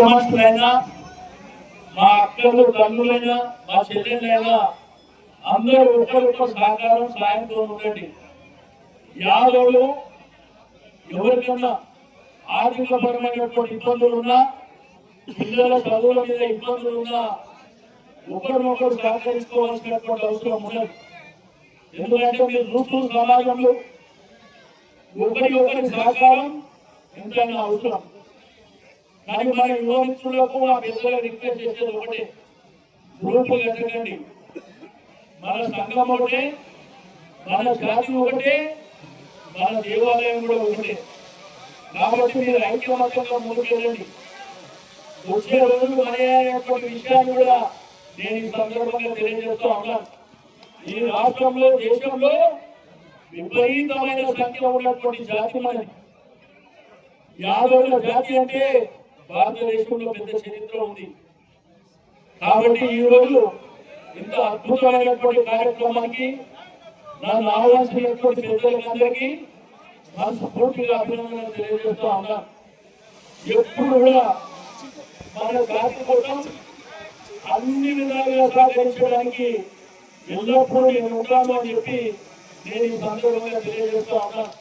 మనుషులైనా మా అక్కలు తల్లులైనా మా చెల్లెళ్ళైనా అందరూ ఒకరికొకరు సహకారం సాయంతో ఉండండి. యాదవులు ఎవరికన్నా ఆర్థికపరమైనటువంటి ఇబ్బందులు ఉన్నా, పిల్లల చదువుల మీద ఇబ్బందులు ఉన్నా ఒకరినొకరు సహకరించుకోవాల్సినటువంటి అవసరం ఉన్నది. ఎందుకంటే మీరు చూస్తున్న సమాజంలో ఒకరి సహకారం ఎంతైనా అవసరం. కానీ మన యువ మిత్రులకు ఆ పెద్దగా రిక్వెస్ట్ చేసేది ఒకటే, గ్రూపులు ఎక్కడండి. మన సంఘం ఒకటే, మన జాతి ఒకటే, మన దేవాలయం కూడా ఒకటే. కాబట్టి మీరు ఐక్యమత్యంగా ముందుకెళ్ళండి. వచ్చే రోజులు అనేటువంటి విషయాన్ని కూడా నేను ఈ సందర్భంగా తెలియజేస్తూ ఉన్నాను. ఈ రాష్ట్రంలో దేశంలో విపరీతమైన సంఖ్య ఉన్నటువంటి జాతి మనది. యాదవుల జాతి అంటే భారతదేశంలో పెద్ద చరిత్ర ఉంది. కాబట్టి ఈ రోజు ఇంత అద్భుతమైనటువంటి కార్యక్రమానికి నన్ను ఆహ్వానించినటువంటి పెద్దలందరికీ మనస్ఫూర్తిగా అభినందనలు తెలియజేస్తూ ఉన్నాను. ఎప్పుడు కూడా మన జాతి కోసం అన్ని విధాలుగా సహకరించడానికి ఎల్లప్పుడూ నేను ఉంటాను అని చెప్పి నేను ఈ సందర్భంగా తెలియజేస్తూ ఉన్నాను.